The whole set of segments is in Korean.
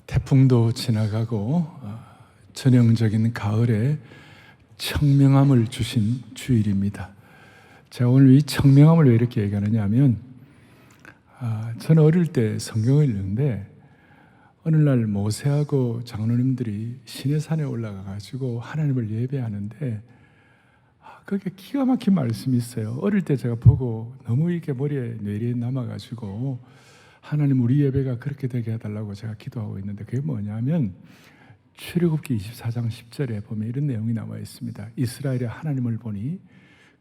태풍도 지나가고 전형적인 가을에 청명함을 주신 주일입니다. 제가 오늘 이 청명함을 왜 이렇게 얘기하느냐 하면 저는 어릴 때 성경을 읽는데 어느 날 모세하고 장로님들이 시내산에 올라가 가지고 하나님을 예배하는데 그게 기가 막힌 말씀이 있어요. 어릴 때 제가 보고 너무 이게 머리에 뇌리에 남아가지고 하나님 우리 예배가 그렇게 되게 해달라고 제가 기도하고 있는데 그게 뭐냐면 출애굽기 24장 10절에 보면 이런 내용이 나와 있습니다. 이스라엘의 하나님을 보니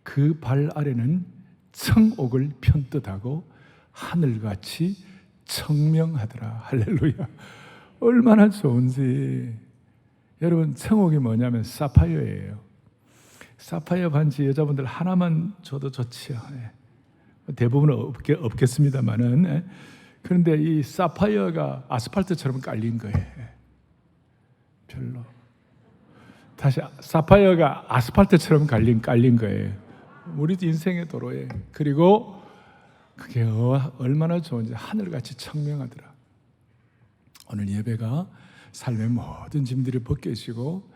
그 발 아래는 청옥을 편뜻하고 하늘같이 청명하더라. 할렐루야. 얼마나 좋은지. 여러분, 청옥이 뭐냐면 사파이어예요. 사파이어 반지 여자분들 하나만 줘도 좋지요. 대부분은 없겠습니다만은. 그런데 이 사파이어가 아스팔트처럼 깔린 거예요. 별로. 다시 사파이어가 아스팔트처럼 깔린 거예요. 우리 인생의 도로에. 그리고 그게 얼마나 좋은지 하늘같이 청명하더라. 오늘 예배가 삶의 모든 짐들이 벗겨지고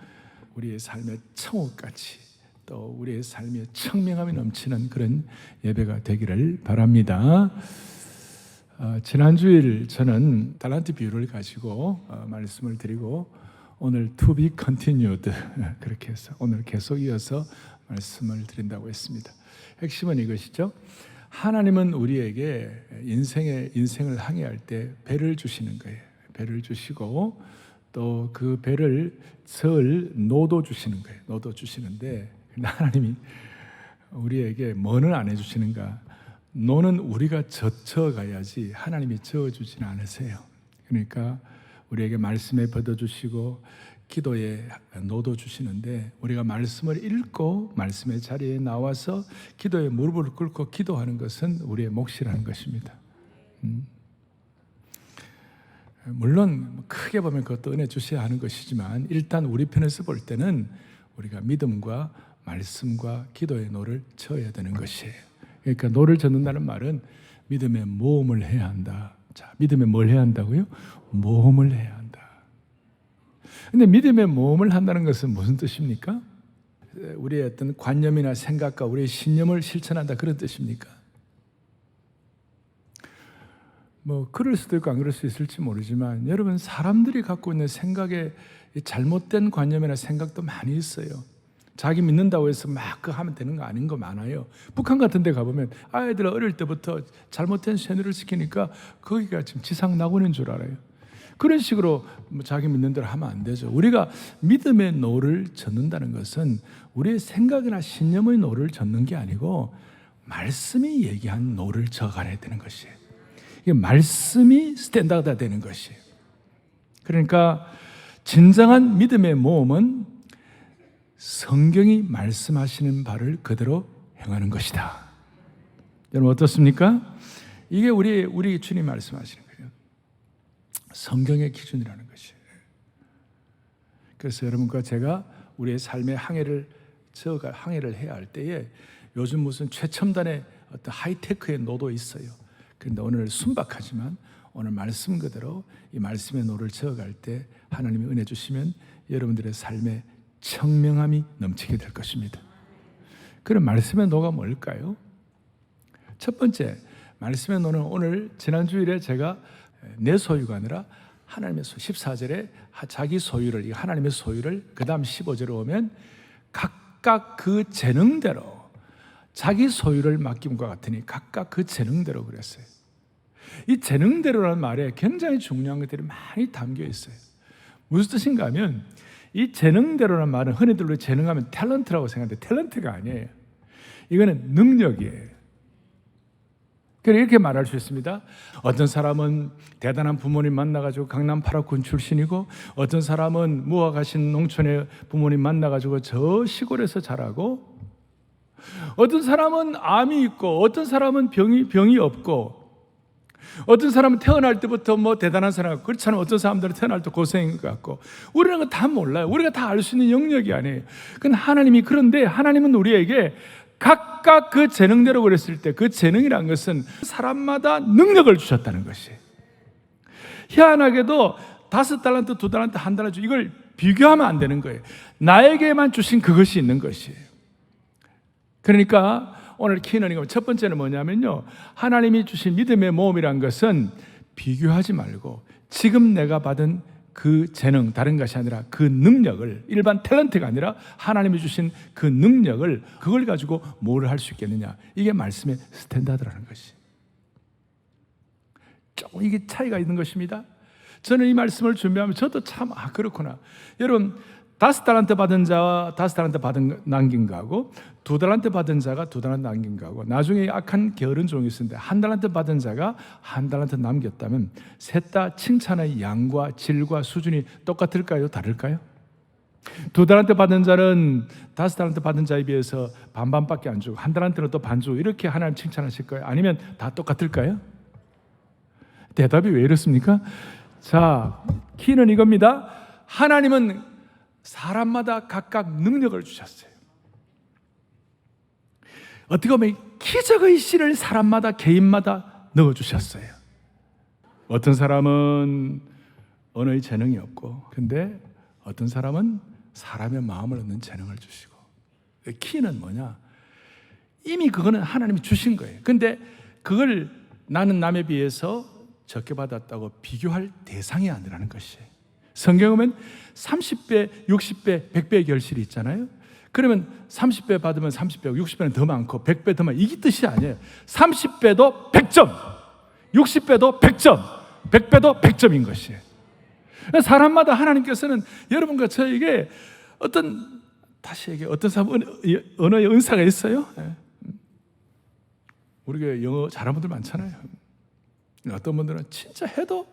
우리의 삶의 청옥같이 또 우리의 삶의 청명함이 넘치는 그런 예배가 되기를 바랍니다. 지난주일 저는 달란트 비유를 가지고 말씀을 드리고 오늘 to be continued 그렇게 해서 오늘 계속 이어서 말씀을 드린다고 했습니다. 핵심은 이것이죠. 하나님은 우리에게 인생을 항해할 때 배를 주시는 거예요. 배를 주시고 또 그 배를 노도 주시는 거예요. 노도 주시는데 하나님이 우리에게 뭐는 안 해주시는가? 노는 우리가 젖혀가야지 하나님이 저어주지는 않으세요. 그러니까 우리에게 말씀에 벗어주시고 기도에 노도 주시는데 우리가 말씀을 읽고 말씀의 자리에 나와서 기도에 무릎을 꿇고 기도하는 것은 우리의 몫이라는 것입니다. 물론 크게 보면 그것도 은혜 주셔야 하는 것이지만 일단 우리 편에서 볼 때는 우리가 믿음과 말씀과 기도의 노를 쳐야 되는 것이에요. 그러니까 노를 젓는다는 말은 믿음의 모험을 해야 한다. 자, 믿음에 뭘 해야 한다고요? 모험을 해야 한다. 근데 믿음의 모험을 한다는 것은 무슨 뜻입니까? 우리의 어떤 관념이나 생각과 우리의 신념을 실천한다 그런 뜻입니까? 그럴 수도 있고 안 그럴 수 있을지 모르지만 여러분 사람들이 갖고 있는 생각에 잘못된 관념이나 생각도 많이 있어요. 자기 믿는다고 해서 막 그거 하면 되는 거 아닌 거 많아요. 북한 같은 데 가보면 아이들 어릴 때부터 잘못된 쇠뇌를 시키니까 거기가 지금 지상 낙원인 줄 알아요. 그런 식으로 자기 믿는 대로 하면 안 되죠. 우리가 믿음의 노를 젓는다는 것은 우리의 생각이나 신념의 노를 젓는 게 아니고 말씀이 얘기한 노를 져가야 되는 것이에요. 이게 말씀이 스탠다드가 되는 것이에요. 그러니까 진정한 믿음의 모험은 성경이 말씀하시는 바를 그대로 행하는 것이다. 여러분 어떻습니까? 이게 우리 주님 말씀하시는 거예요. 성경의 기준이라는 것이에요. 그래서 여러분과 제가 우리의 삶의 항해를 해야 할 때에 요즘 무슨 최첨단의 어떤 하이테크의 노도 있어요. 그런데 오늘 순박하지만 오늘 말씀 그대로 이 말씀의 노를 저어갈 때 하나님이 은혜 주시면 여러분들의 삶에 청명함이 넘치게 될 것입니다. 그럼 말씀의 노가 뭘까요? 첫 번째, 말씀의 노는 오늘 지난주일에 제가 내 소유가 아니라 하나님의 소유 14절에 자기 소유를 하나님의 소유를 그 다음 15절에 오면 각각 그 재능대로 자기 소유를 맡김과 같으니 각각 그 재능대로 그랬어요. 이 재능대로라는 말에 굉장히 중요한 것들이 많이 담겨 있어요. 무슨 뜻인가 하면 이 재능대로라는 말은 흔히들 우리 재능하면 탤런트라고 생각하는데 탤런트가 아니에요. 이거는 능력이에요. 그래서 이렇게 말할 수 있습니다. 어떤 사람은 대단한 부모님 만나가지고 강남 8학군 출신이고 어떤 사람은 무학하신 농촌의 부모님 만나가지고 저 시골에서 자라고 어떤 사람은 암이 있고 어떤 사람은 병이 없고 어떤 사람은 태어날 때부터 대단한 사람 같고 그렇지 않으면 어떤 사람들은 태어날 때 고생인 것 같고 우리는 거 다 몰라요. 우리가 다 알 수 있는 영역이 아니에요. 그런데 하나님은 우리에게 각각 그 재능대로 그랬을 때 그 재능이란 것은 사람마다 능력을 주셨다는 것이에요. 희한하게도 5달란트, 2달란트, 1달란트 이걸 비교하면 안 되는 거예요. 나에게만 주신 그것이 있는 것이에요. 그러니까 오늘 키는 이거 첫 번째는 뭐냐면요, 하나님이 주신 믿음의 모험이란 것은 비교하지 말고 지금 내가 받은 그 재능, 다른 것이 아니라 그 능력을, 일반 탤런트가 아니라 하나님이 주신 그 능력을, 그걸 가지고 뭘 할 수 있겠느냐, 이게 말씀의 스탠다드라는 것이. 조금 이게 차이가 있는 것입니다. 저는 이 말씀을 준비하면 저도 참 그렇구나. 여러분, 5달란트 받은 자와 5달란트 받은 남긴 거하고 2달란트 받은 자가 2달란트 남긴 거하고, 나중에 악한 게으른 종이 있었는데 1달란트 받은 자가 1달란트 남겼다면 셋 다 칭찬의 양과 질과 수준이 똑같을까요? 다를까요? 2달란트 받은 자는 5달란트 받은 자에 비해서 반반밖에 안 주고 1달란트는 또 반 주고, 이렇게 하나님 칭찬하실 거예요? 아니면 다 똑같을까요? 대답이 왜 이렇습니까? 자, 키는 이겁니다. 하나님은 사람마다 각각 능력을 주셨어요. 어떻게 보면 기적의 씨를 사람마다, 개인마다 넣어주셨어요. 어떤 사람은 언어의 재능이 없고, 근데 어떤 사람은 사람의 마음을 얻는 재능을 주시고. 키는 뭐냐? 이미 그거는 하나님이 주신 거예요. 근데 그걸 나는 남에 비해서 적게 받았다고 비교할 대상이 아니라는 것이에요. 성경에 보면 30배, 60배, 100배의 결실이 있잖아요. 그러면 30배 받으면 30배, 60배는 더 많고 100배 더 많고, 이게 뜻이 아니에요. 30배도 100점, 60배도 100점, 100배도 100점인 것이에요. 사람마다 하나님께서는 여러분과 저에게 어떤, 다시 얘기해, 어떤 사람은 언어의 은사가 있어요. 우리가 영어 잘하는 분들 많잖아요. 어떤 분들은 진짜 해도,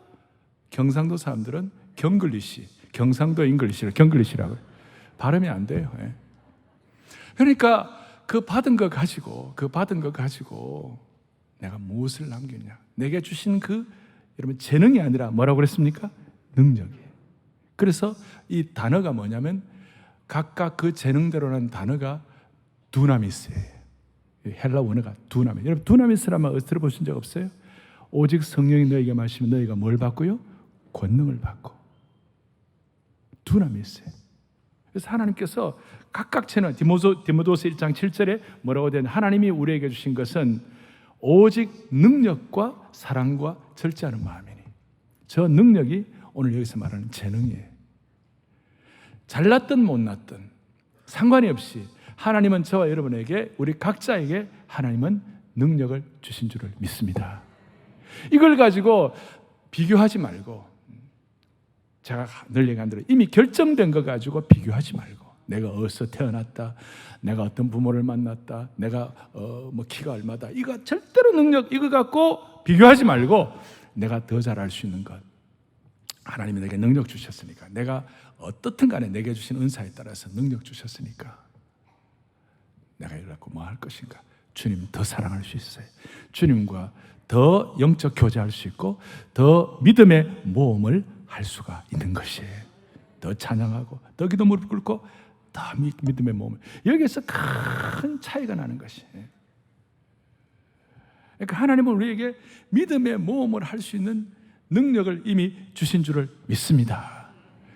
경상도 사람들은 경글리시, 경상도 잉글리시를 경글리시라고 발음이 안 돼요. 그러니까 그 받은 거 가지고 내가 무엇을 남겼냐, 내게 주신 그, 여러분, 재능이 아니라 뭐라고 그랬습니까? 능력이에요. 그래서 이 단어가 뭐냐면 각각 그 재능대로라는 단어가 두나미스예요. 헬라 원어가 두나미스. 여러분, 두나미스라면 들어보신 적 없어요? 오직 성령이 너에게 마시면 너희가 뭘 받고요? 권능을 받고. 두나미스. 그래서 하나님께서 각각 채는, 디모데후서 1장 7절에 뭐라고 되냐, 하나님이 우리에게 주신 것은 오직 능력과 사랑과 절제 않은 마음이니. 저 능력이 오늘 여기서 말하는 재능이에요. 잘났든 못났든 상관이 없이 하나님은 저와 여러분에게, 우리 각자에게 하나님은 능력을 주신 줄을 믿습니다. 이걸 가지고 비교하지 말고, 제가 늘 얘기한 대로 이미 결정된 거 가지고 비교하지 말고, 내가 어디서 태어났다, 내가 어떤 부모를 만났다, 내가 뭐 키가 얼마다, 이거 절대로 능력 이거 갖고 비교하지 말고, 내가 더 잘할 수 있는 것, 하나님이 내게 능력 주셨으니까, 내가 어떻든 간에 내게 주신 은사에 따라서 능력 주셨으니까 내가 이걸 갖고 뭐 할 것인가, 주님 더 사랑할 수 있어요. 주님과 더 영적 교제할 수 있고 더 믿음의 모험을 할 수가 있는 것이에요. 더 찬양하고 더 기도 무릎 꿇고 더 믿음의 모험. 여기에서 큰 차이가 나는 것이에요. 그러니까 하나님은 우리에게 믿음의 모험을 할 수 있는 능력을 이미 주신 줄을 믿습니다.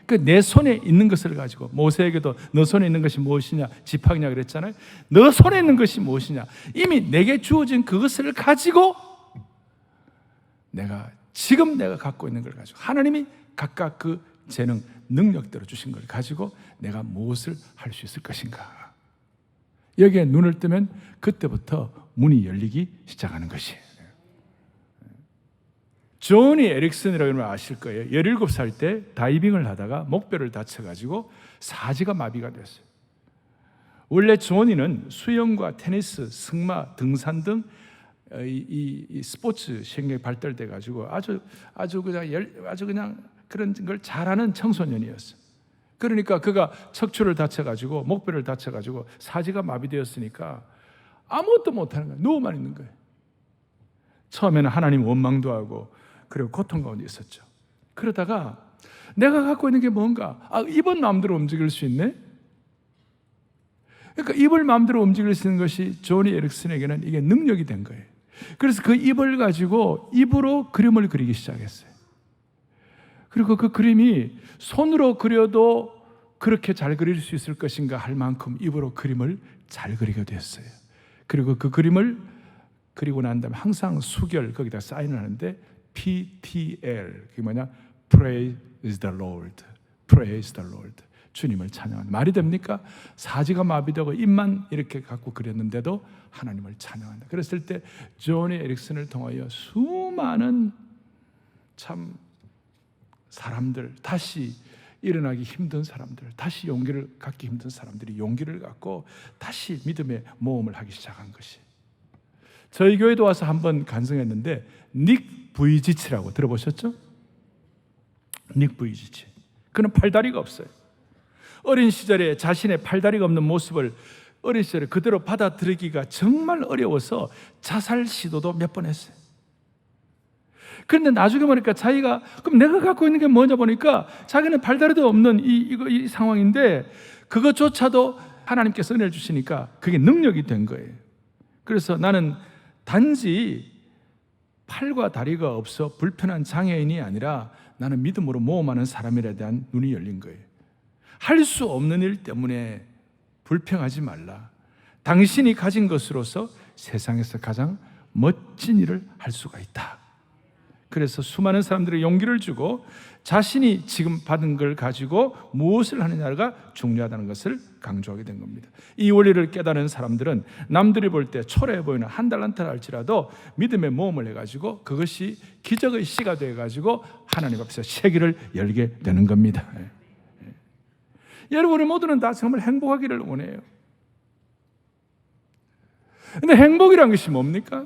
그 내 손에 있는 것을 가지고, 모세에게도 너 손에 있는 것이 무엇이냐, 지팡이냐 그랬잖아요. 너 손에 있는 것이 무엇이냐, 이미 내게 주어진 그것을 가지고 지금 내가 갖고 있는 걸 가지고, 하나님이 각각 그 재능, 능력대로 주신 걸 가지고 내가 무엇을 할 수 있을 것인가, 여기에 눈을 뜨면 그때부터 문이 열리기 시작하는 것이에요. 조니 에릭슨이라고 여러분 아실 거예요. 17살 때 다이빙을 하다가 목뼈를 다쳐가지고 사지가 마비가 됐어요. 원래 조니는 수영과 테니스, 승마, 등산 등 이 스포츠 신경이 발달돼 가지고 아주 그냥 그런 걸 잘하는 청소년이었어요. 그러니까 그가 척추를 다쳐가지고 목뼈를 다쳐가지고 사지가 마비되었으니까 아무것도 못하는 거예요. 누워만 있는 거예요. 처음에는 하나님 원망도 하고 그리고 고통 가운데 있었죠. 그러다가 내가 갖고 있는 게 뭔가, 입은 마음대로 움직일 수 있네. 그러니까 입을 마음대로 움직일 수 있는 것이 조니 에릭슨에게는 이게 능력이 된 거예요. 그래서 그 입을 가지고 입으로 그림을 그리기 시작했어요. 그리고 그 그림이 손으로 그려도 그렇게 잘 그릴 수 있을 것인가 할 만큼 입으로 그림을 잘 그리게 됐어요. 그리고 그 그림을 그리고 난 다음에 항상 수결 거기다 사인을 하는데 PTL, 그게 뭐냐? Praise the Lord. Praise the Lord. 주님을 찬양하는. 말이 됩니까? 사지가 마비되고 입만 이렇게 갖고 그렸는데도 하나님을 찬양한다. 그랬을 때 조니 에릭슨을 통하여 수많은 참 사람들, 다시 일어나기 힘든 사람들, 다시 용기를 갖기 힘든 사람들이 용기를 갖고 다시 믿음의 모험을 하기 시작한 것이. 저희 교회도 와서 한번 간증했는데 닉 부이지치라고 들어보셨죠? 닉 부이지치. 그는 팔다리가 없어요. 어린 시절에 자신의 팔다리가 없는 모습을 어린 시절에 그대로 받아들이기가 정말 어려워서 자살 시도도 몇 번 했어요. 그런데 나중에 보니까 자기가 그럼 내가 갖고 있는 게 뭐냐 보니까 자기는 팔다리도 없는 이 상황인데 그것조차도 하나님께서 은혜를 주시니까 그게 능력이 된 거예요. 그래서 나는 단지 팔과 다리가 없어 불편한 장애인이 아니라 나는 믿음으로 모험하는 사람이라에 대한 눈이 열린 거예요. 할 수 없는 일 때문에 불평하지 말라. 당신이 가진 것으로서 세상에서 가장 멋진 일을 할 수가 있다. 그래서 수많은 사람들의 용기를 주고 자신이 지금 받은 걸 가지고 무엇을 하느냐가 중요하다는 것을 강조하게 된 겁니다. 이 원리를 깨달은 사람들은 남들이 볼 때 초라해 보이는 한 달란트를 할지라도 믿음의 모험을 해가지고 그것이 기적의 씨가 돼가지고 하나님 앞에서 세계를 열게 되는 겁니다. 여러분, 우리 모두는 다 정말 행복하기를 원해요. 근데 행복이란 것이 뭡니까?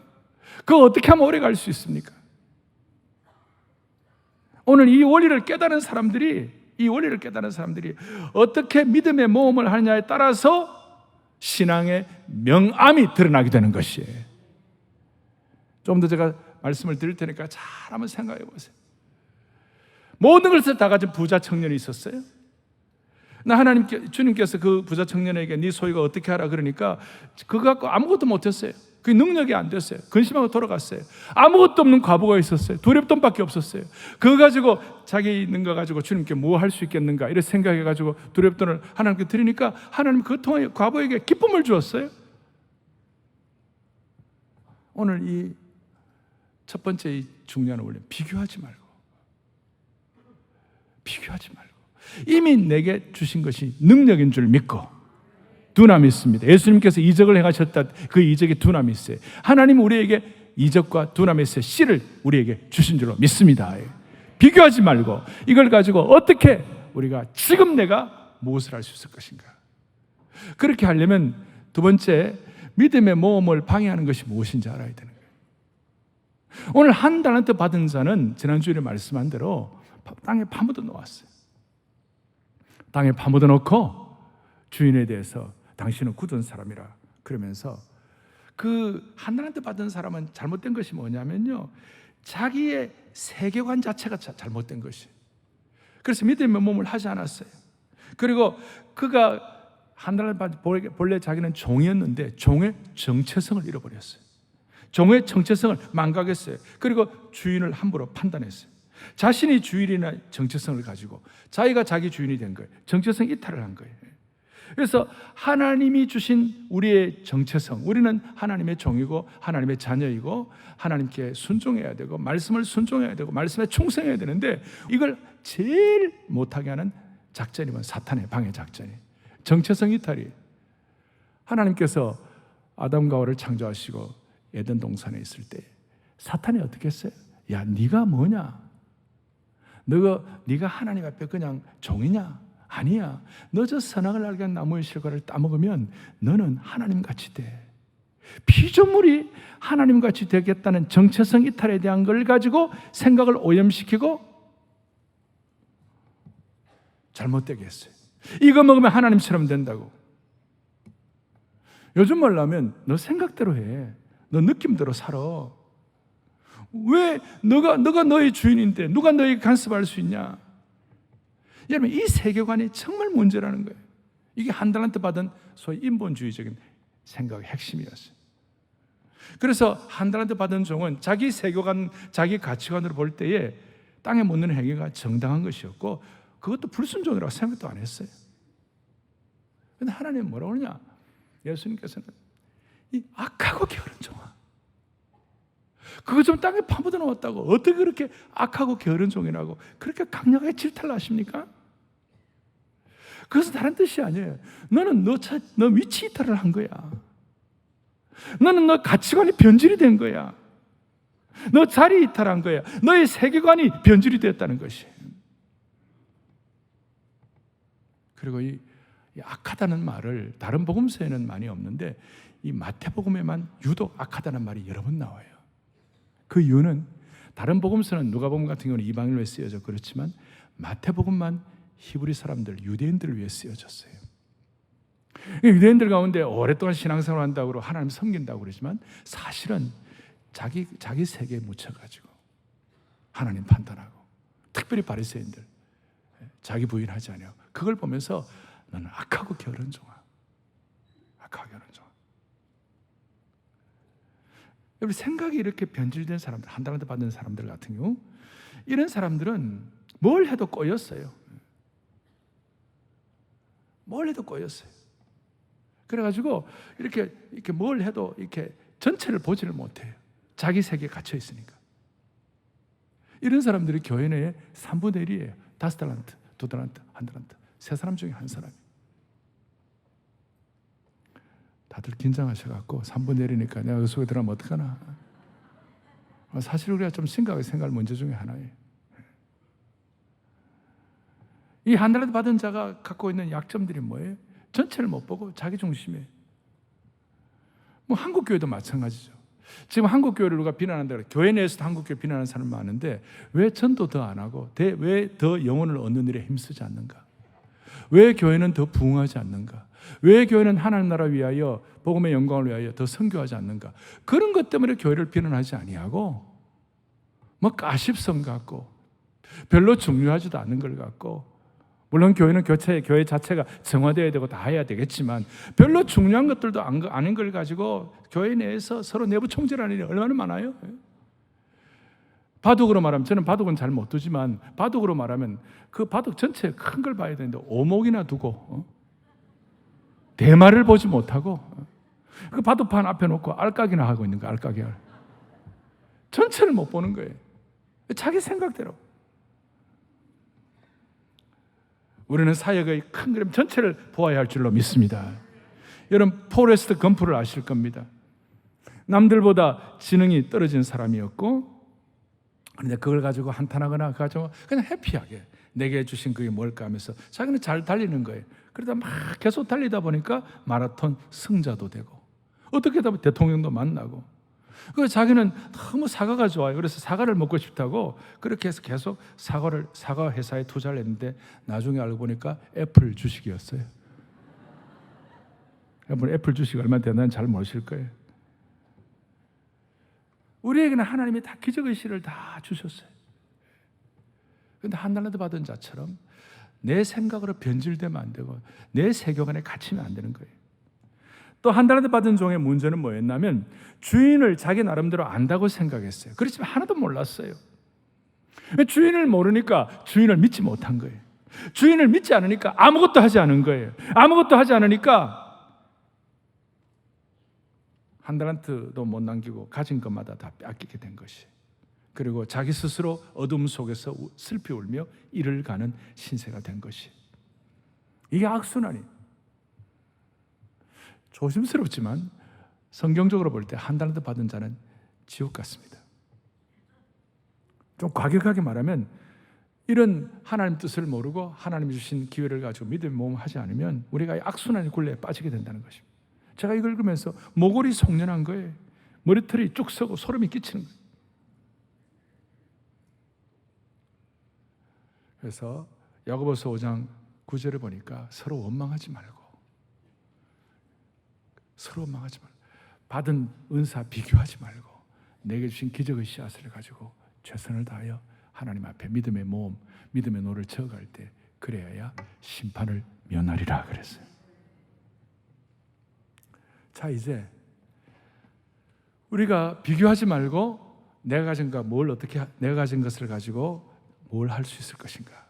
그거 어떻게 하면 오래 갈 수 있습니까? 오늘 이 원리를 깨달은 사람들이 어떻게 믿음의 모험을 하느냐에 따라서 신앙의 명암이 드러나게 되는 것이에요. 좀 더 제가 말씀을 드릴 테니까 잘 한번 생각해 보세요. 모든 것을 다 가진 부자 청년이 있었어요. 주님께서 그 부자 청년에게 네 소유가 어떻게 하라 그러니까 그거 갖고 아무것도 못했어요. 그 능력이 안 됐어요. 근심하고 돌아갔어요. 아무것도 없는 과부가 있었어요. 두렵돈밖에 없었어요. 그거 가지고 자기 있는 거 가지고 주님께 뭐 할 수 있겠는가 이렇게 생각해가지고 두렵돈을 하나님께 드리니까 하나님 그걸 통해 과부에게 기쁨을 주었어요. 오늘 이 첫 번째 이 중요한 원리, 비교하지 말고 이미 내게 주신 것이 능력인 줄 믿고 두나미 있습니다. 예수님께서 이적을 행하셨다. 그 이적에 두나미 있어요. 하나님 우리에게 이적과 두나미의 씨를 우리에게 주신 줄로 믿습니다. 비교하지 말고 이걸 가지고 어떻게 우리가 지금 내가 무엇을 할 수 있을 것인가. 그렇게 하려면 두 번째, 믿음의 모험을 방해하는 것이 무엇인지 알아야 되는 거예요. 오늘 한 달란트 받은 자는 지난주에 말씀한 대로 땅에 파묻어 놓았어요. 땅에 파묻어 놓고 주인에 대해서 당신은 굳은 사람이라 그러면서 그 한 달란트 받은 사람은 잘못된 것이 뭐냐면요, 자기의 세계관 자체가 잘못된 것이에요. 그래서 믿음의 모험을 하지 않았어요. 그리고 그가 한 달란트 받은 본래 자기는 종이었는데 종의 정체성을 잃어버렸어요. 종의 정체성을 망각했어요. 그리고 주인을 함부로 판단했어요. 자신이 주인이나 정체성을 가지고 자기가 자기 주인이 된 거예요. 정체성 이탈을 한 거예요. 그래서 하나님이 주신 우리의 정체성, 우리는 하나님의 종이고 하나님의 자녀이고 하나님께 순종해야 되고 말씀을 순종해야 되고 말씀에 충성해야 되는데 이걸 제일 못하게 하는 작전이면 사탄의 방해 작전이 정체성 이탈이. 하나님께서 아담과 하와를 창조하시고 에덴 동산에 있을 때 사탄이 어떻게 했어요? 야, 네가 뭐냐? 네가 하나님 앞에 그냥 종이냐? 아니야. 너 저 선악을 알게 한 나무의 실과를 따먹으면 너는 하나님같이 돼. 피조물이 하나님같이 되겠다는 정체성 이탈에 대한 걸 가지고 생각을 오염시키고 잘못되게 했어요. 이거 먹으면 하나님처럼 된다고. 요즘 말로 하면 너 생각대로 해. 너 느낌대로 살아. 왜 너가 너의 주인인데 누가 너에게 간섭할 수 있냐? 여러분, 이 세계관이 정말 문제라는 거예요. 이게 한 달란트 받은 소위 인본주의적인 생각의 핵심이었어요. 그래서 한 달란트 받은 종은 자기 세계관, 자기 가치관으로 볼 때에 땅에 묻는 행위가 정당한 것이었고 그것도 불순종이라고 생각도 안 했어요. 그런데 하나님은 뭐라고 하느냐? 예수님께서는 이 악하고 게으른 종아, 그거 좀 땅에 파묻어 놓았다고 어떻게 그렇게 악하고 게으른 종이라고 그렇게 강력하게 질타를 하십니까? 그것은 다른 뜻이 아니에요. 너는 너 위치 이탈을 한 거야. 너는 너 가치관이 변질이 된 거야. 너 자리 이탈한 거야. 너의 세계관이 변질이 됐다는 것이. 그리고 이 악하다는 말을 다른 복음서에는 많이 없는데 이 마태복음에만 유독 악하다는 말이 여러 번 나와요. 그 이유는 다른 복음서는 누가복음 같은 경우는 이방인을 위해 쓰여져 그렇지만 마태복음만 히브리 사람들, 유대인들을 위해 쓰여졌어요. 유대인들 가운데 오랫동안 신앙생활을 한다고 하나님 섬긴다고 그러지만 사실은 자기 세계에 묻혀가지고 하나님 판단하고, 특별히 바리새인들 자기 부인하지 않아요. 그걸 보면서 너는 악하고 게으른 종아, 악하고 게으른 종아. 여러분, 생각이 이렇게 변질된 사람들, 한 달란트 받는 사람들 같은 경우, 이런 사람들은 뭘 해도 꼬였어요. 뭘 해도 꼬였어요. 그래가지고 이렇게 뭘 해도 이렇게 전체를 보지를 못해요. 자기 세계에 갇혀 있으니까. 이런 사람들이 교회 내에 3분의 1이에요. 5달란트, 2달란트, 1달란트. 3사람 중에 한 사람이. 다들 긴장하셔갖고 3분의 1이니까 내가 그 속에 들어가면 어떡하나. 사실 우리가 좀 심각하게 생각할 문제 중에 하나예요. 이 1달란트 받은 자가 갖고 있는 약점들이 뭐예요? 전체를 못 보고 자기 중심에. 뭐 한국 교회도 마찬가지죠. 지금 한국 교회를 누가 비난한다 그래. 교회 내에서도 한국 교회 비난하는 사람 많은데 왜 전도 더 안 하고 왜 더 영혼을 얻는 일에 힘쓰지 않는가? 왜 교회는 더 부흥하지 않는가? 왜 교회는 하나님 나라 위하여 복음의 영광을 위하여 더 선교하지 않는가? 그런 것 때문에 교회를 비난하지 아니하고 뭐 가십성 갖고 별로 중요하지도 않은 걸 갖고, 물론 교회는 교회 자체가 정화되어야 되고 다 해야 되겠지만 별로 중요한 것들도 아닌 걸 가지고 교회 내에서 서로 내부 총질하는 일이 얼마나 많아요. 바둑으로 말하면, 저는 바둑은 잘 못 두지만 바둑으로 말하면 그 바둑 전체 큰 걸 봐야 되는데 오목이나 두고 대마를 보지 못하고 그 바둑판 앞에 놓고 알까기나 하고 있는 거야. 알까기. 전체를 못 보는 거예요. 자기 생각대로. 우리는 사역의 큰 그림 전체를 보아야 할 줄로 믿습니다. 여러분, 포레스트 검프를 아실 겁니다. 남들보다 지능이 떨어진 사람이었고, 그런데 그걸 가지고 한탄하거나 가지고 그냥 해피하게 내게 주신 그게 뭘까 하면서 자기는 잘 달리는 거예요. 그러다 막 계속 달리다 보니까 마라톤 승자도 되고 어떻게 하다 보면 대통령도 만나고, 그래서 자기는 너무 사과가 좋아요. 그래서 사과를 먹고 싶다고 그렇게 해서 계속 사과 회사에 투자를 했는데 나중에 알고 보니까 애플 주식이었어요. 여러분, 애플 주식 얼마 되나는 잘 모르실 거예요. 우리에게는 하나님이 다 기적의 실을 다 주셨어요. 그런데 1달란트 받은 자처럼 내 생각으로 변질되면 안 되고 내 세계관에 갇히면 안 되는 거예요. 또 1달란트 받은 종의 문제는 뭐였냐면 주인을 자기 나름대로 안다고 생각했어요. 그렇지만 하나도 몰랐어요. 주인을 모르니까 주인을 믿지 못한 거예요. 주인을 믿지 않으니까 아무것도 하지 않은 거예요. 아무것도 하지 않으니까 1달란트도 못 남기고 가진 것마다 다 빼앗기게 된 것이. 그리고 자기 스스로 어둠 속에서 슬피 울며 이를 가는 신세가 된 것이. 이게 악순환이에요. 조심스럽지만 성경적으로 볼 때 1달란트 받은 자는 지옥 같습니다. 좀 과격하게 말하면 이런 하나님 뜻을 모르고 하나님이 주신 기회를 가지고 믿음의 모험하지 않으면 우리가 악순환의 굴레에 빠지게 된다는 것입니다. 제가 이걸 읽으면서 모골이 송연한 거예요. 머리털이 쭉 서고 소름이 끼치는 거예요. 그래서 야고보서 5장 9절을 보니까 서로 원망하지 말고 받은 은사 비교하지 말고 내게 주신 기적의 씨앗을 가지고 최선을 다하여 하나님 앞에 믿음의 모험, 믿음의 노를 저어갈 때 그래야 심판을 면하리라 그랬어요. 자, 이제 우리가 비교하지 말고 내가 가진 것을 가지고 뭘 할 수 있을 것인가?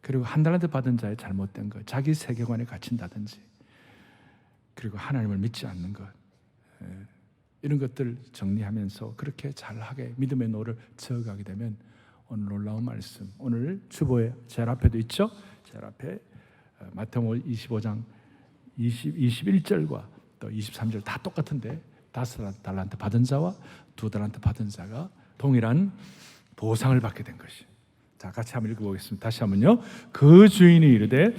그리고 한 달란트 받은 자의 잘못된 것, 자기 세계관에 갇힌다든지, 그리고 하나님을 믿지 않는 것, 이런 것들 정리하면서 그렇게 잘하게 믿음의 노를 저어가게 되면 오늘 놀라운 말씀, 오늘 주보에 제일 앞에도 있죠? 제일 앞에 마태복음 25장 21절과 또 23절 다 똑같은데 5달란트 받은 자와 2달란트 받은 자가 동일한 보상을 받게 된 것이. 자, 같이 한번 읽어보겠습니다. 다시 한번요. 그 주인이 이르되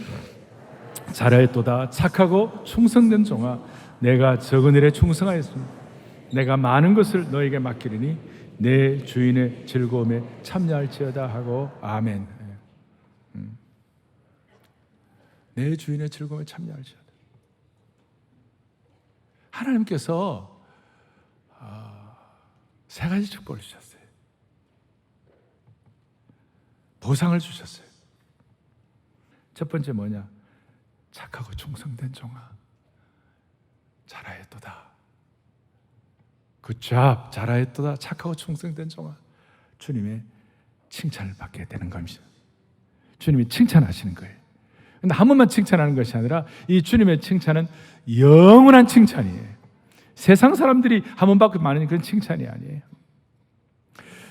잘하였도다 착하고 충성된 종아, 내가 적은 일에 충성하였습니다. 내가 많은 것을 너에게 맡기리니 내 주인의 즐거움에 참여할지어다 하고 아멘. 내 주인의 즐거움에 참여할지어다. 하나님께서 세 가지 축복을 주셨어요. 보상을 주셨어요. 첫 번째 뭐냐? 착하고 충성된 종아, 잘하였도다. 굿잡, 잘하였도다. 착하고 충성된 종아. 주님의 칭찬을 받게 되는 겁니다. 주님이 칭찬하시는 거예요. 근데 한 번만 칭찬하는 것이 아니라 이 주님의 칭찬은 영원한 칭찬이에요. 세상 사람들이 한 번 받고 마는 그런 칭찬이 아니에요.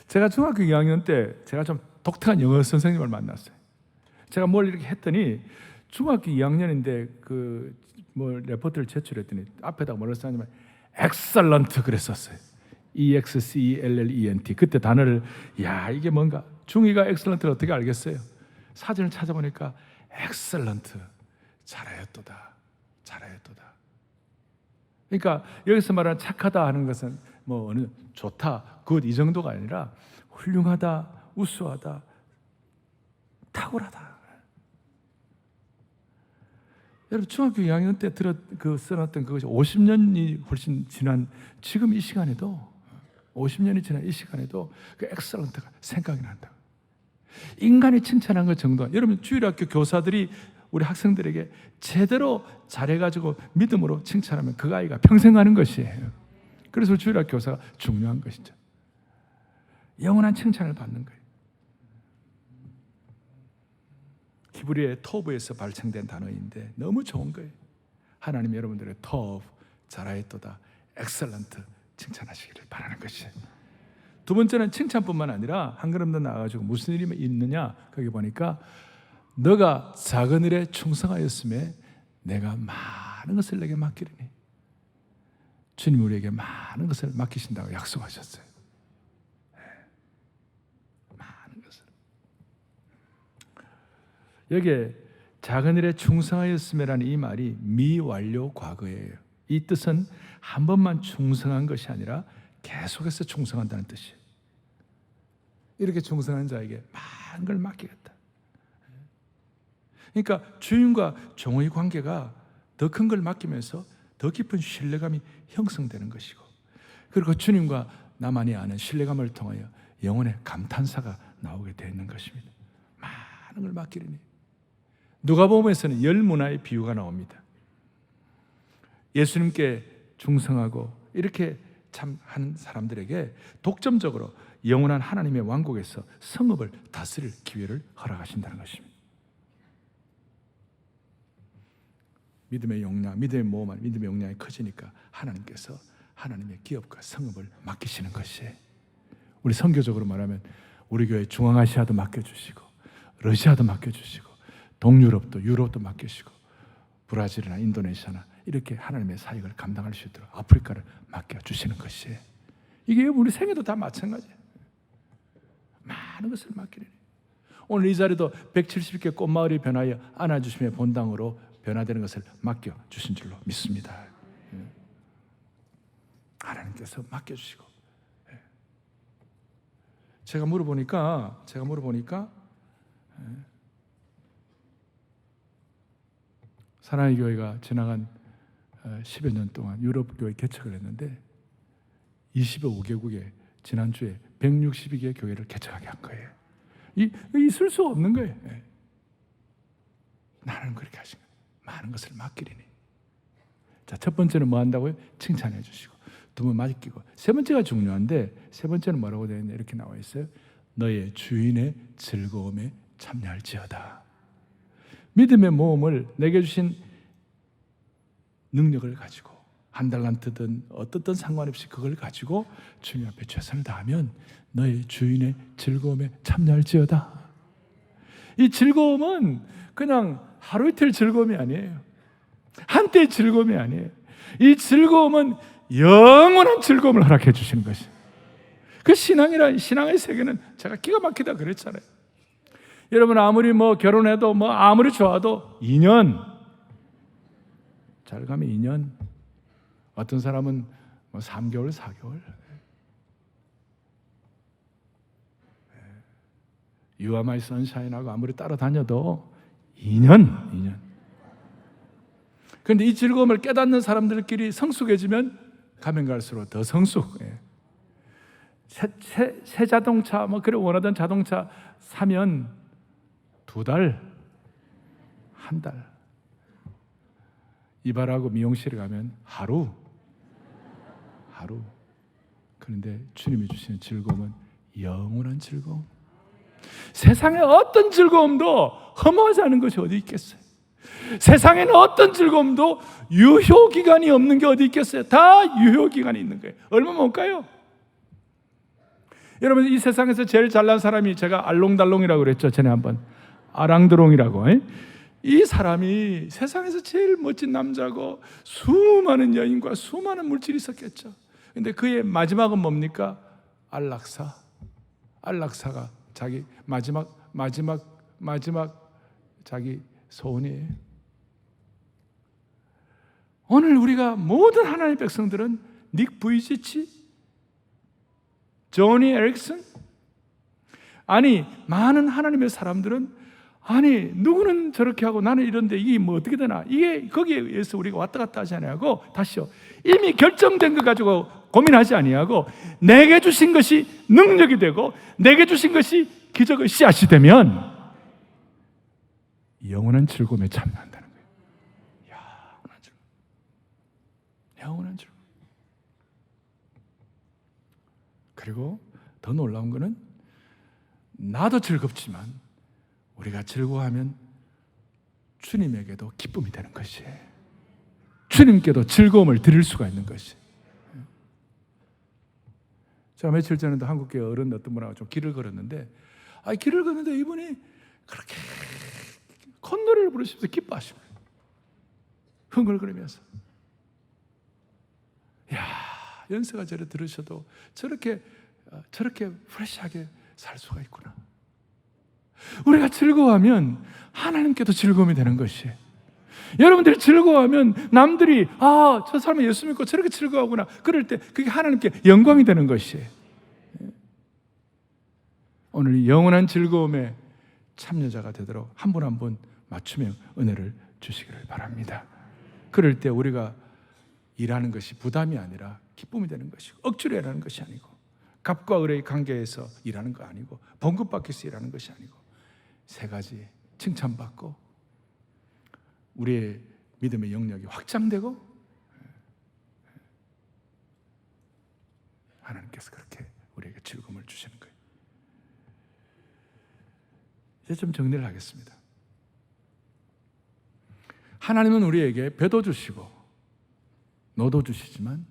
제가 중학교 2학년 때 제가 좀 독특한 영어 선생님을 만났어요. 제가 뭘 이렇게 했더니 중학교 2학년인데 뭐 레포트를 제출했더니 앞에다가 뭐라고 썼냐면 excellent 그랬었어요. excellent. 그때 단어를 이게 뭔가 중2가 excellent를 어떻게 알겠어요? 사전을 찾아보니까 excellent, 잘하였도다. 잘하였도다. 그러니까 여기서 말하는 착하다 하는 것은 뭐 어느 좋다, 굿 이 정도가 아니라 훌륭하다, 우수하다, 탁월하다. 여러분 중학교 2학년 때 써놨던 그것이 50년이 훨씬 지난 지금 이 시간에도 50년이 지난 이 시간에도 그 엑셀런트가 생각이 난다. 인간이 칭찬한 것 정도. 여러분 주일학교 교사들이 우리 학생들에게 제대로 잘해가지고 믿음으로 칭찬하면 그 아이가 평생 가는 것이에요. 그래서 주일학교 교사가 중요한 것이죠. 영원한 칭찬을 받는 거예요. 히브리의 토브에서 발생된 단어인데 너무 좋은 거예요. 하나님 여러분들의 토브, 잘하였도다, 엑셀런트 칭찬하시기를 바라는 것이에요. 두 번째는 칭찬뿐만 아니라 한 걸음 더 나아가지고 무슨 일이 있느냐, 거기 보니까 너가 작은 일에 충성하였음에 내가 많은 것을 내게 맡기리니. 주님 우리에게 많은 것을 맡기신다고 약속하셨어요. 많은 것을. 여기에 작은 일에 충성하였음이라는 이 말이 미완료 과거예요. 이 뜻은 한 번만 충성한 것이 아니라 계속해서 충성한다는 뜻이에요. 이렇게 충성한 자에게 많은 걸 맡기겠다. 그러니까 주인과 종의 관계가 더 큰 걸 맡기면서 더 깊은 신뢰감이 형성되는 것이고, 그리고 주님과 나만이 아는 신뢰감을 통하여 영혼의 감탄사가 나오게 되는 것입니다. 많은 걸 맡기리니. 누가복음에서는 10문화의 비유가 나옵니다. 예수님께 충성하고 이렇게 참 하는 사람들에게 독점적으로 영원한 하나님의 왕국에서 성읍을 다스릴 기회를 허락하신다는 것입니다. 믿음의 용량, 믿음의 모험은 믿음의 용량이 커지니까 하나님께서 하나님의 기업과 성읍을 맡기시는 것이에요. 우리 선교적으로 말하면 우리 교회 중앙아시아도 맡겨주시고 러시아도 맡겨주시고 동유럽도 유럽도 맡기시고 브라질이나 인도네시아나 이렇게 하나님의 사역을 감당할 수 있도록 아프리카를 맡겨주시는 것이에요. 이게 우리 생애도 다 마찬가지예요. 많은 것을 맡기려니. 오늘 이 자리도 170개 꽃마을이 변하여 안아주심의 본당으로 변화되는 것을 맡겨주신 줄로 믿습니다. 하나님께서 맡겨주시고. 제가 물어보니까 사랑의 교회가 지나간 10여 년 동안 유럽 교회 개척을 했는데 25개국에 지난주에 162개 교회를 개척하게 한 거예요. 있을 수 없는 거예요. 나는 그렇게 하신 거예요. 많은 것을 맡기리니. 자, 첫 번째는 뭐 한다고요? 칭찬해 주시고, 두 번 맡기고, 세 번째가 중요한데 세 번째는 뭐라고 되어 있냐 이렇게 나와 있어요. 너의 주인의 즐거움에 참여할지어다. 믿음의 모험을 내게 주신 능력을 가지고 한 달란트든 어떻든 상관없이 그걸 가지고 주님 앞에 최선을 다하면 너의 주인의 즐거움에 참여할지어다. 이 즐거움은 그냥 하루 이틀 즐거움이 아니에요. 한때의 즐거움이 아니에요. 이 즐거움은 영원한 즐거움을 허락해 주시는 것이에요. 그 신앙의 세계는 제가 기가 막히다 그랬잖아요. 여러분 아무리 결혼해도 아무리 좋아도 2년, 잘 가면 2년, 어떤 사람은 3개월, 4개월. You are my sunshine하고 아무리 따라다녀도 2년. 그런데 이 즐거움을 깨닫는 사람들끼리 성숙해지면 가면 갈수록 더 성숙. 새 자동차, 그래 원하던 자동차 사면 2달, 1달. 이발하고 미용실에 가면 하루. 그런데 주님이 주시는 즐거움은 영원한 즐거움. 세상의 어떤 즐거움도 허무하지 않은 것이 어디 있겠어요? 세상에는 어떤 즐거움도 유효기간이 없는 게 어디 있겠어요? 다 유효기간이 있는 거예요. 얼마 못 가요? 여러분 이 세상에서 제일 잘난 사람이 제가 알롱달롱이라고 그랬죠. 전에 한번 아랑드롱이라고. 이 사람이 세상에서 제일 멋진 남자고 수많은 여인과 수많은 물질이 있었겠죠. 근데 그의 마지막은 뭡니까? 안락사가 자기 마지막 자기 소원이에요. 오늘 우리가 모든 하나님의 백성들은 닉 부이치치, 조니 에릭슨, 많은 하나님의 사람들은 누구는 저렇게 하고 나는 이런데 이게 어떻게 되나? 이게 거기에 의해서 우리가 왔다 갔다 하지 아니하고 다시요. 이미 결정된 것 가지고 고민하지 아니하고 내게 주신 것이 능력이 되고 내게 주신 것이 기적의 씨앗이 되면 영원한 즐거움에 참여한다는 거예요. 영원한 즐거움. 그리고 더 놀라운 거는 나도 즐겁지만 우리가 즐거워하면 주님에게도 기쁨이 되는 것이에요. 주님께도 즐거움을 드릴 수가 있는 것이에요. 제가 며칠 전에도 한국교회 어른 어떤 분하고 좀 길을 걸었는데 이분이 그렇게 콧노래를 부르시면서 기뻐하시고 흥얼거리면서 연세가 저래 들으셔도 저렇게 프레시하게 살 수가 있구나. 우리가 즐거워하면 하나님께도 즐거움이 되는 것이에요. 여러분들이 즐거워하면 남들이 저 사람은 예수 믿고 저렇게 즐거워하구나. 그럴 때 그게 하나님께 영광이 되는 것이에요. 오늘 영원한 즐거움에 참여자가 되도록 한 분 한 분 맞추며 은혜를 주시기를 바랍니다. 그럴 때 우리가 일하는 것이 부담이 아니라 기쁨이 되는 것이고 억지로 일하는 것이 아니고 갑과 을의 관계에서 일하는 거 아니고 봉급받기 위해서 일하는 것이 아니고 세 가지 칭찬받고 우리의 믿음의 영역이 확장되고 하나님께서 그렇게 우리에게 즐거움을 주시는 거예요. 이제 좀 정리를 하겠습니다. 하나님은 우리에게 배도 주시고 노도 주시지만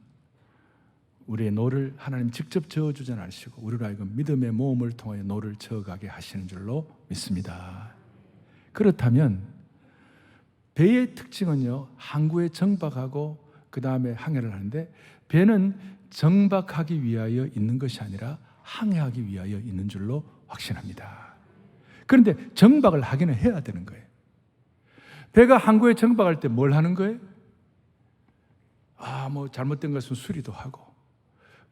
우리의 노를 하나님 직접 저어주지 않으시고 우리로 하여금 믿음의 모험을 통하여 노를 저어가게 하시는 줄로 믿습니다. 그렇다면 배의 특징은요, 항구에 정박하고 그 다음에 항해를 하는데 배는 정박하기 위하여 있는 것이 아니라 항해하기 위하여 있는 줄로 확신합니다. 그런데 정박을 하기는 해야 되는 거예요. 배가 항구에 정박할 때 뭘 하는 거예요? 잘못된 것은 수리도 하고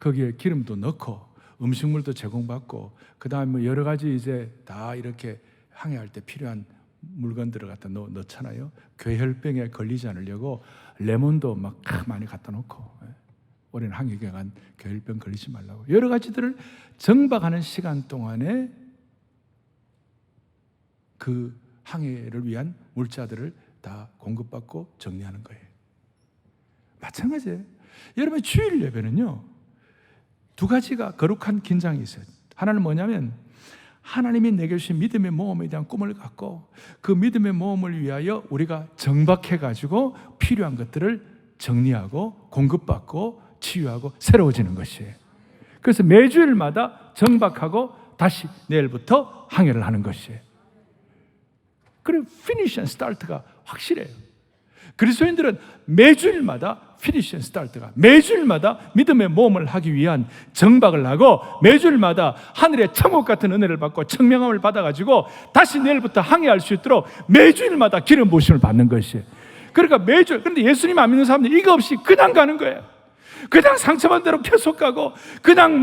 거기에 기름도 넣고 음식물도 제공받고 그 다음에 여러 가지 이제 다 이렇게 항해할 때 필요한 물건들을 갖다 넣잖아요. 괴혈병에 걸리지 않으려고 레몬도 막 많이 갖다 놓고 올해는 항해 기간 괴혈병 걸리지 말라고 여러 가지들을 정박하는 시간 동안에 그 항해를 위한 물자들을 다 공급받고 정리하는 거예요. 마찬가지예요. 여러분의 주일 예배는요, 두 가지가 거룩한 긴장이 있어요. 하나는 뭐냐면 하나님이 내게 주신 믿음의 모험에 대한 꿈을 갖고 그 믿음의 모험을 위하여 우리가 정박해가지고 필요한 것들을 정리하고 공급받고 치유하고 새로워지는 것이에요. 그래서 매주일마다 정박하고 다시 내일부터 항해를 하는 것이에요. 그리고 피니시 앤 스타트가 확실해요. 그리스도인들은 매주일마다 피니시 앤 스타트가, 매주일마다 믿음의 모험을 하기 위한 정박을 하고 매주일마다 하늘의 천국 같은 은혜를 받고 청명함을 받아가지고 다시 내일부터 항해할 수 있도록 매주일마다 기름 부으심을 받는 것이에요. 그러니까 매주, 그런데 예수님 안 믿는 사람들 이거 없이 그냥 가는 거예요. 그냥 상처만 대로 계속 가고 그냥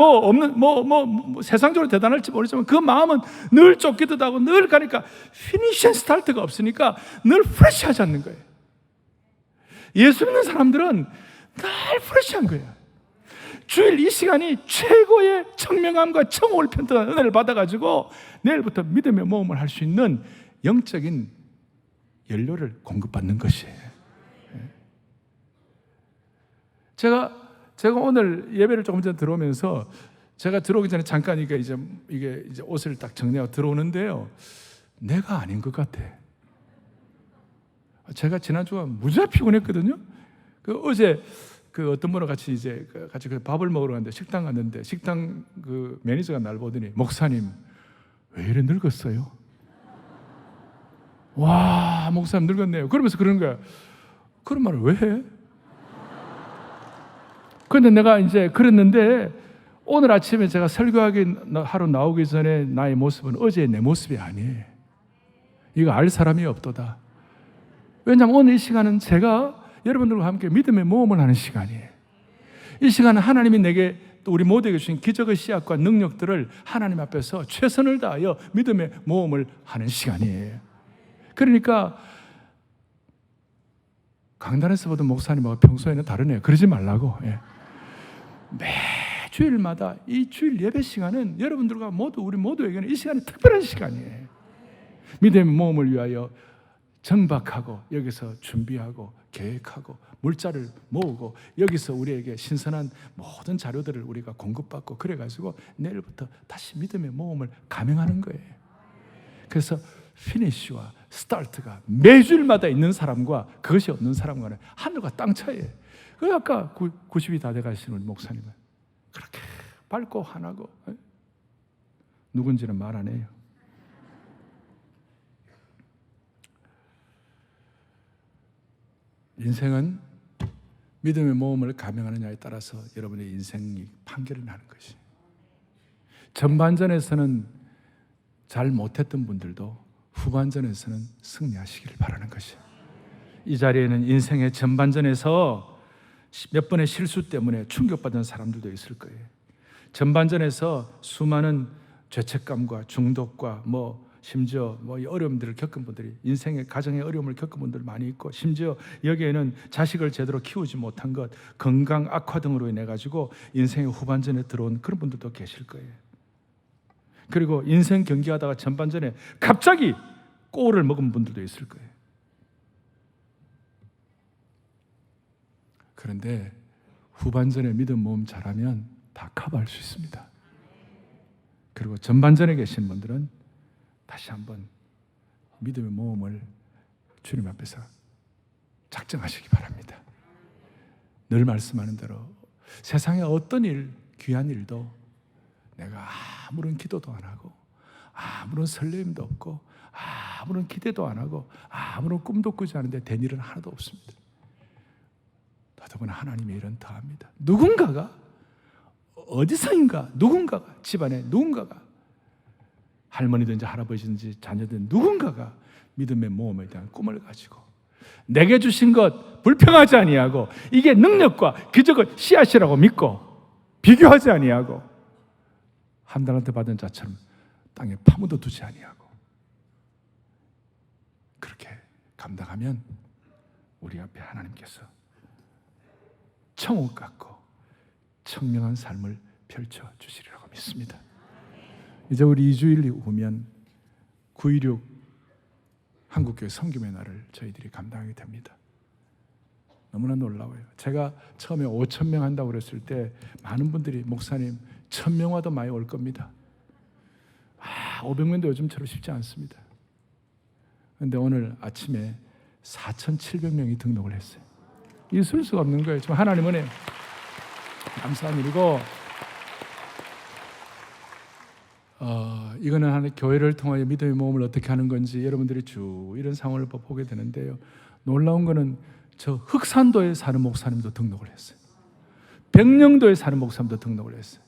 세상적으로 대단할지 모르지만 그 마음은 늘 쫓기듯 하고 늘 가니까 피니시 앤 스타트가 없으니까 늘 프레시하지 않는 거예요. 예수 믿는 사람들은 늘 프레시한 거예요. 주일 이 시간이 최고의 청명함과 청옥을 편드는 은혜를 받아가지고 내일부터 믿음의 모험을 할 수 있는 영적인 연료를 공급받는 것이에요. 제가 오늘 예배를 조금 전에 들어오면서 제가 들어오기 전에 잠깐 이게 이제 옷을 딱 정리하고 들어오는데요. 내가 아닌 것 같아. 제가 지난주가 무지하게 피곤했거든요. 어제 어떤 분과 같이 밥을 먹으러 갔는데 식당 갔는데 식당 매니저가 날 보더니 목사님 왜 이래 늙었어요? 와, 목사님 늙었네요. 그러면서 그러는 거야. 그런 말을 왜 해? 그런데 내가 이제 그랬는데 오늘 아침에 제가 설교하기 하러 나오기 전에 나의 모습은 어제의 내 모습이 아니에요. 이거 알 사람이 없도다. 왜냐하면 오늘 이 시간은 제가 여러분들과 함께 믿음의 모험을 하는 시간이에요. 이 시간은 하나님이 내게 또 우리 모두에게 주신 기적의 씨앗과 능력들을 하나님 앞에서 최선을 다하여 믿음의 모험을 하는 시간이에요. 그러니까 강단에서 보던 목사님하고 평소에는 다르네요. 그러지 말라고. 매주일마다 이 주일 예배 시간은 여러분들과 우리 모두에게는 이 시간이 특별한 시간이에요. 믿음의 모험을 위하여 정박하고 여기서 준비하고 계획하고 물자를 모으고 여기서 우리에게 신선한 모든 자료들을 우리가 공급받고 그래가지고 내일부터 다시 믿음의 모험을 감행하는 거예요. 그래서 피니쉬와 스타트가 매주일마다 있는 사람과 그것이 없는 사람과는 하늘과 땅 차이예요. 그 아까 90이 다 돼가시는 우리 목사님은 그렇게 밝고 환하고 누군지는 말 안 해요. 인생은 믿음의 모험을 감행하느냐에 따라서 여러분의 인생이 판결을 나는 것이. 전반전에서는 잘 못했던 분들도 후반전에서는 승리하시기를 바라는 것이에요. 이 자리에는 인생의 전반전에서 몇 번의 실수 때문에 충격받은 사람들도 있을 거예요. 전반전에서 수많은 죄책감과 중독과 심지어 어려움들을 겪은 분들이 인생의 가정의 어려움을 겪은 분들 많이 있고 심지어 여기에는 자식을 제대로 키우지 못한 것, 건강 악화 등으로 인해 가지고 인생의 후반전에 들어온 그런 분들도 계실 거예요. 그리고 인생 경기하다가 전반전에 갑자기 꼬를 먹은 분들도 있을 거예요. 그런데 후반전에 믿음 모험 잘하면 다 커버할 수 있습니다. 그리고 전반전에 계신 분들은 다시 한번 믿음의 모험을 주님 앞에서 작정하시기 바랍니다. 늘 말씀하는 대로 세상의 어떤 일, 귀한 일도 내가 아무런 기도도 안 하고 아무런 설렘도 없고 아무런 기대도 안 하고 아무런 꿈도 꾸지 않은데 된 일은 하나도 없습니다. 더더구나 하나님의 일은 더합니다. 누군가가 어디서인가 누군가가 집안에 누군가가 할머니든지 할아버지든지 자녀든 누군가가 믿음의 모험에 대한 꿈을 가지고 내게 주신 것 불평하지 아니하고 이게 능력과 기적의 씨앗이라고 믿고 비교하지 아니하고 하늘한테 받은 자처럼 땅에 파묻어 두지 아니하고 그렇게 감당하면 우리 앞에 하나님께서 청옥 같고 청명한 삶을 펼쳐주시리라고 믿습니다. 이제 우리 2주일 후면 9.16 한국교회 선교의 날을 저희들이 감당하게 됩니다. 너무나 놀라워요. 제가 처음에 5,000명 한다고 그랬을 때 많은 분들이 목사님 1,000명 와도 많이 올 겁니다. 500명도 요즘처럼 쉽지 않습니다. 그런데 오늘 아침에 4,700명이 등록을 했어요. 있을 수가 없는 거예요. 좀 하나님 은혜 감사한 일이고, 이거는 하나님 교회를 통하여 믿음의 모험을 어떻게 하는 건지 여러분들이 쭉 이런 상황을 보게 되는데요. 놀라운 거는 저 흑산도에 사는 목사님도 등록을 했어요. 백령도에 사는 목사님도 등록을 했어요.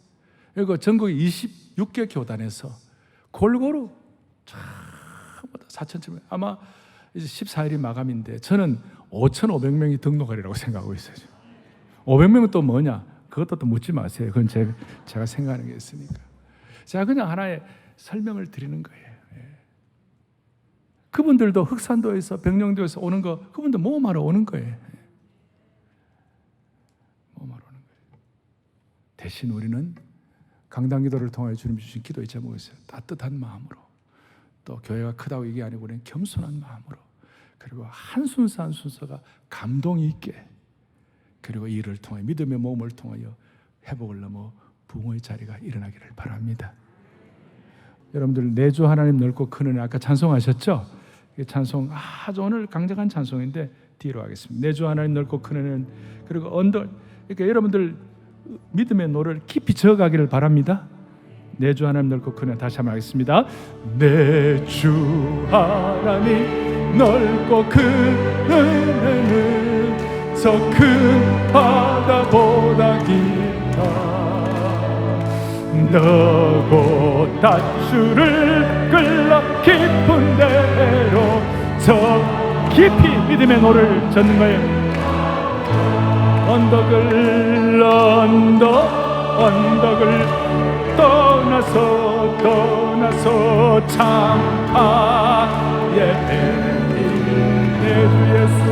그리고 전국 26개 교단에서 골고루 전부 다 4,700명, 아마 이제 14일이 마감인데 저는 5,500명이 등록하리라고 생각하고 있어요. 500명은 또 뭐냐? 그것도 또 묻지 마세요. 그건 제가 생각하는 게 있으니까. 제가 그냥 하나의 설명을 드리는 거예요. 그분들도 흑산도에서 백령도에서 오는 거, 그분도 모험하러 오는 거예요. 모험하러 오는 거예요. 대신 우리는 강단기도를 통하여 주님 주신 기도의 제목이 있어요. 따뜻한 마음으로, 또 교회가 크다고 이게 아니고 우리는 겸손한 마음으로, 그리고 한 순서 한 순서가 감동이 있게, 그리고 이를 통해 믿음의 모험을 통하여 회복을 넘어 부흥의 자리가 일어나기를 바랍니다. 여러분들 내주 하나님 넓고 큰 은혜 아까 찬송하셨죠? 이 찬송 아주 오늘 강력한 찬송인데 뒤로 하겠습니다. 내주 하나님 넓고 큰 은혜는, 그리고 그러니까 여러분들 믿음의 노를 깊이 저어가기를 바랍니다. 내주 하나님 넓고 큰 은혜 다시 한번 하겠습니다. 내주 하나님 넓고 큰 은혜는 저 큰 바다보다 깊다. 너고 닷줄을 끌러 깊은 데로 저 깊이 믿음의 노를 젓는 거예요. 언덕을 떠나서 참파에 내 주 예수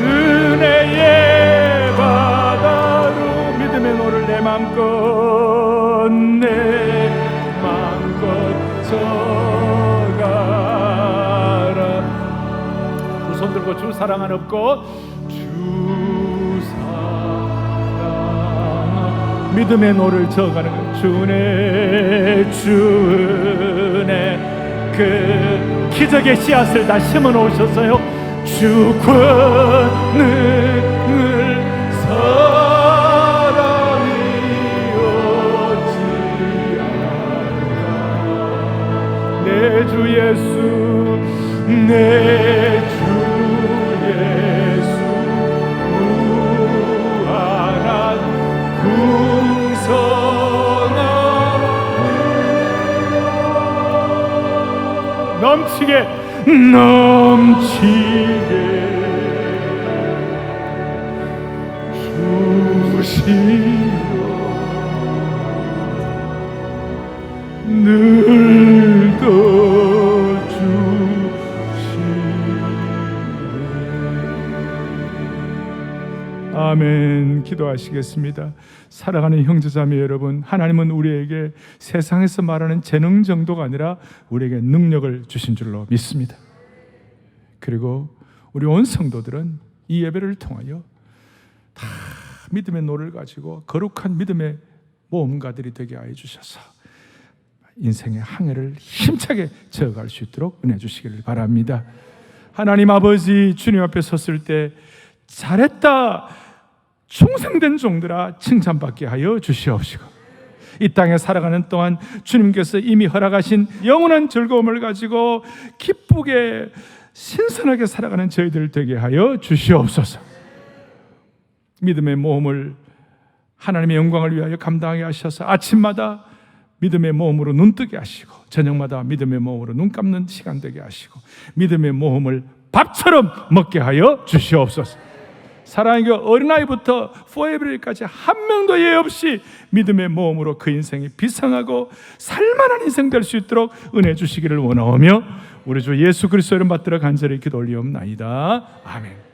은혜의 바다로 믿음의 노를 내 맘껏 져가라. 두 손 들고 주 사랑 안 없고 주 사랑 믿음의 노를 저어가는 것. 주은혜 그 기적의 씨앗을 다 심어 놓으셨어요. 주 권능을 사랑이 어찌 알까. 내 주 예수 내 주 예수 무한한 풍성함 넘치게 주시오. 늘도 주시네. 아멘. 기도하시겠습니다. 사랑하는 형제자매 여러분, 하나님은 우리에게 세상에서 말하는 재능 정도가 아니라 우리에게 능력을 주신 줄로 믿습니다. 그리고 우리 온 성도들은 이 예배를 통하여 다 믿음의 노를 가지고 거룩한 믿음의 모험가들이 되게 하여 주셔서 인생의 항해를 힘차게 저어갈 수 있도록 은혜 주시기를 바랍니다. 하나님 아버지, 주님 앞에 섰을 때 잘했다, 충성된 종들아 칭찬받게 하여 주시옵시고, 이 땅에 살아가는 동안 주님께서 이미 허락하신 영원한 즐거움을 가지고 기쁘게 신선하게 살아가는 저희들 되게 하여 주시옵소서. 믿음의 모험을 하나님의 영광을 위하여 감당하게 하셔서 아침마다 믿음의 모험으로 눈뜨게 하시고, 저녁마다 믿음의 모험으로 눈 감는 시간 되게 하시고, 믿음의 모험을 밥처럼 먹게 하여 주시옵소서. 사랑하는 그 어린아이부터 포에브리까지 한 명도 예외 없이 믿음의 모험으로 그 인생이 비상하고 살만한 인생 될 수 있도록 은혜 주시기를 원하오며, 우리 주 예수 그리스도 이름 받들어 간절히 기도 올리옵나이다. 아멘.